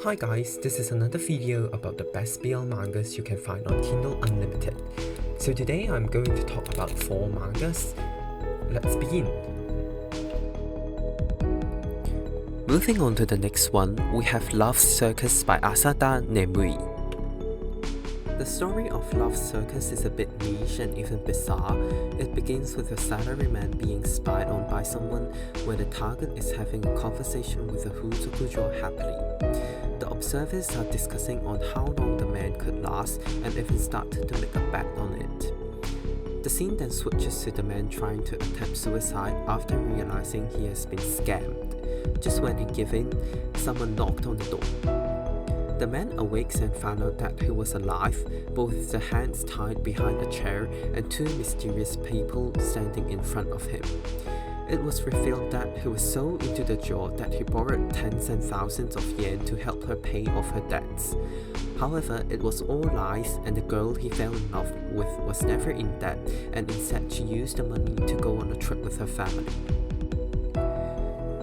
Hi guys, this is another video about the best BL mangas you can find on Kindle Unlimited. So today I'm going to talk about 4 mangas. Let's begin. Moving on to the next one, we have Ccircus by Asada Nemui. The story of Ccircus is a bit niche and even bizarre. It begins with a salaryman being spied on by someone where the target is having a conversation with a Huzukujo happily. The observers are discussing on how long the man could last and even started to make a bet on it. The scene then switches to the man trying to attempt suicide after realizing he has been scammed. Just when he gave in, someone knocked on the door. The man awakes and found out that he was alive, but with the hands tied behind a chair and 2 mysterious people standing in front of him. It was revealed that he was so into the job that he borrowed tens and thousands of yen to help her pay off her debts. However, it was all lies, and the girl he fell in love with was never in debt, and instead she used the money to go on a trip with her family.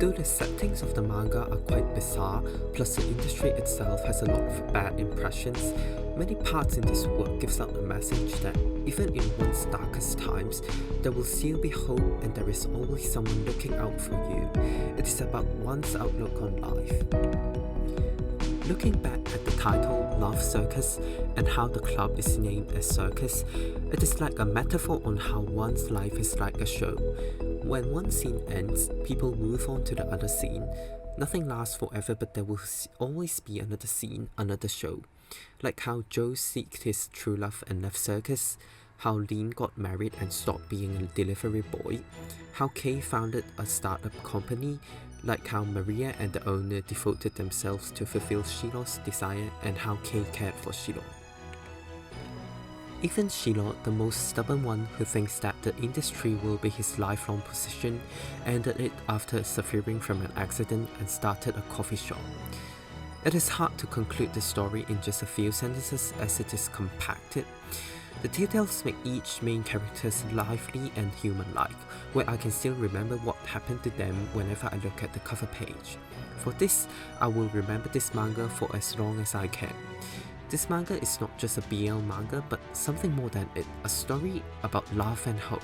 Though the settings of the manga are quite bizarre, plus the industry itself has a lot of bad impressions, many parts in this work gives out a message that even in one's darkest times, there will still be hope and there is always someone looking out for you. It is about one's outlook on life. Looking back at the title Ccircus and how the club is named as circus, it is like a metaphor on how one's life is like a show. When one scene ends, people move on to the other scene. Nothing lasts forever, but there will always be another scene, another show. Like how Joe seeked his true love and left circus, how Lin got married and stopped being a delivery boy, how Kay founded a startup company, like how Maria and the owner devoted themselves to fulfill Shiro's desire, and how Kay cared for Shiro. Even Shiro, the most stubborn one who thinks that the industry will be his lifelong position, ended it after suffering from an accident and started a coffee shop. It is hard to conclude the story in just a few sentences as it is compacted. The details make each main character lively and human-like, where I can still remember what happened to them whenever I look at the cover page. For this, I will remember this manga for as long as I can. This manga is not just a BL manga, but something more than it, a story about love and hope.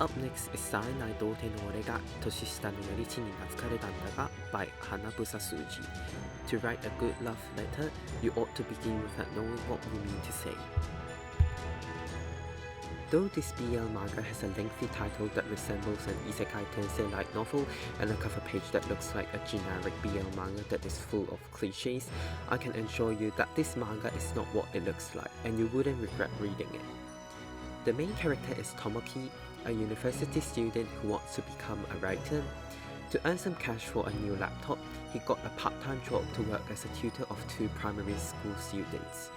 Up next is 冴えない童貞の俺が年下のヤリチンに懐かれたんだが by はなぶさ数字. To write a good love letter, you ought to begin without knowing what you mean to say. Though this BL manga has a lengthy title that resembles an isekai tensei light novel and a cover page that looks like a generic BL manga that is full of cliches, I can assure you that this manga is not what it looks like, and you wouldn't regret reading it. The main character is Tomoki, a university student who wants to become a writer. To earn some cash for a new laptop, he got a part-time job to work as a tutor of 2 primary school students.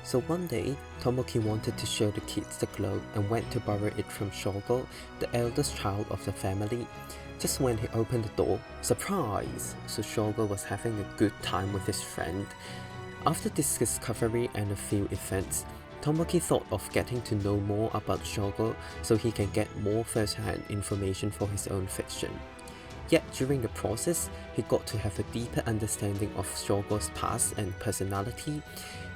So one day, Tomoki wanted to show the kids the globe and went to borrow it from Shogo, the eldest child of the family. Just when he opened the door, surprise! So Shogo was having a good time with his friend. After this discovery and a few events, Tomoki thought of getting to know more about Shogo so he can get more first-hand information for his own fiction. Yet during the process, he got to have a deeper understanding of Shogo's past and personality,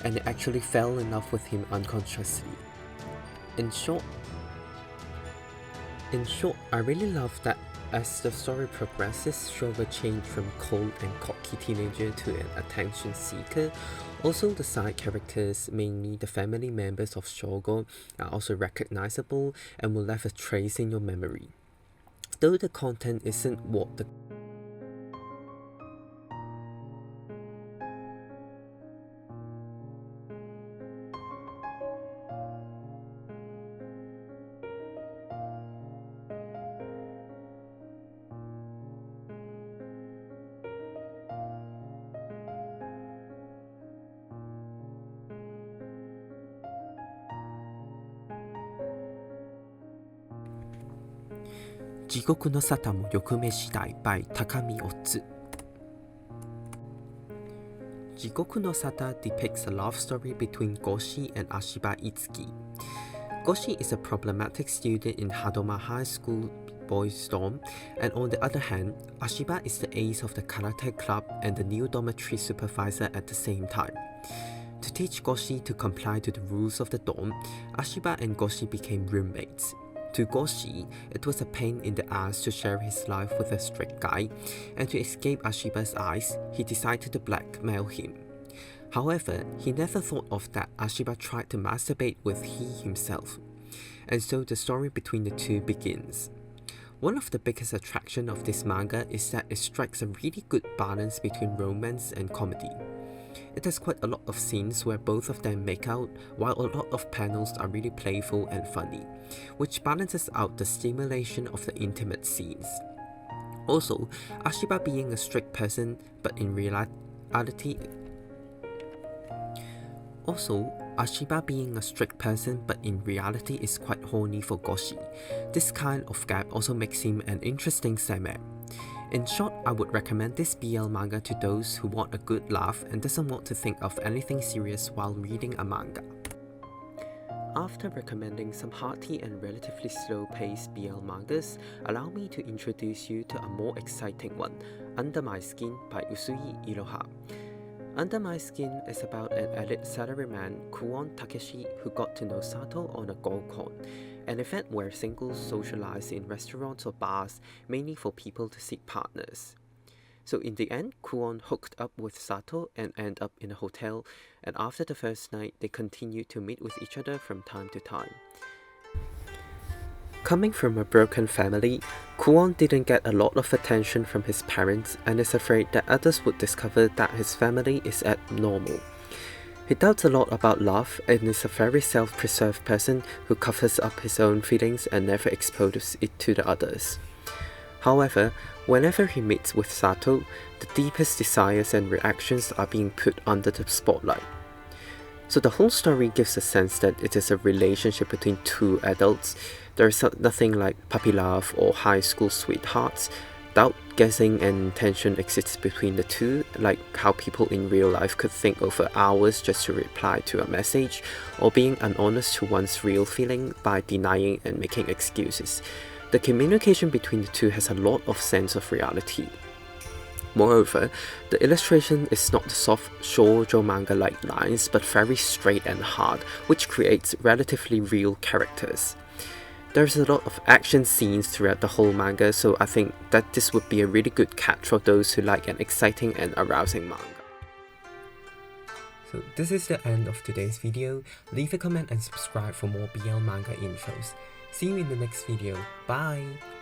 and he actually fell in love with him unconsciously. In short, I really love that as the story progresses, Shogo changed from cold and cocky teenager to an attention seeker. Also, the side characters, mainly the family members of Shogo, are also recognizable and will leave a trace in your memory. Though the content isn't what the地獄の沙汰も欲目しだい by 高見おつ. Jikoku no Sata depicts a love story between Goshi and Ashiba Itsuki. Goshi is a problematic student in Hadoma High School boys' dorm, and on the other hand, Ashiba is the ace of the karate club and the new dormitory supervisor at the same time. To teach Goshi to comply to the rules of the dorm, Ashiba and Goshi became roommates. To Goshi, it was a pain in the ass to share his life with a strict guy, and to escape Ashiba's eyes, he decided to blackmail him. However, he never thought of that Ashiba tried to masturbate with he himself. And so the story between the two begins. One of the biggest attractions of this manga is that it strikes a really good balance between romance and comedy. It has quite a lot of scenes where both of them make out, while a lot of panels are really playful and funny, which balances out the stimulation of the intimate scenes. Also, Ashiba being a strict person but in reality is quite horny for Goshi. This kind of gap also makes him an interesting seiyuu. In short, I would recommend this BL manga to those who want a good laugh and doesn't want to think of anything serious while reading a manga. After recommending some hearty and relatively slow-paced BL mangas, allow me to introduce you to a more exciting one, Under My Skin by薄井いろは. Under My Skin is about an elite salaryman, Kuon Takeshi, who got to know Sato on a Go-Con, an event where singles socialize in restaurants or bars, mainly for people to seek partners. So in the end, Kuon hooked up with Sato and ended up in a hotel, and after the first night, they continued to meet with each other from time to time. Coming from a broken family, Kuon didn't get a lot of attention from his parents and is afraid that others would discover that his family is abnormal. He doubts a lot about love and is a very self-preserved person who covers up his own feelings and never exposes it to the others. However, whenever he meets with Sato, the deepest desires and reactions are being put under the spotlight. So the whole story gives a sense that it is a relationship between two adults. There is nothing like puppy love or high school sweethearts. Doubt, guessing, and tension exists between the two, like how people in real life could think over hours just to reply to a message, or being honest to one's real feeling by denying and making excuses. The communication between the two has a lot of sense of reality. Moreover, the illustration is not the soft shoujo manga-like lines, but very straight and hard, which creates relatively real characters. There's a lot of action scenes throughout the whole manga, so I think that this would be a really good catch for those who like an exciting and arousing manga. So this is the end of today's video. Leave a comment and subscribe for more BL manga infos. See you in the next video. Bye!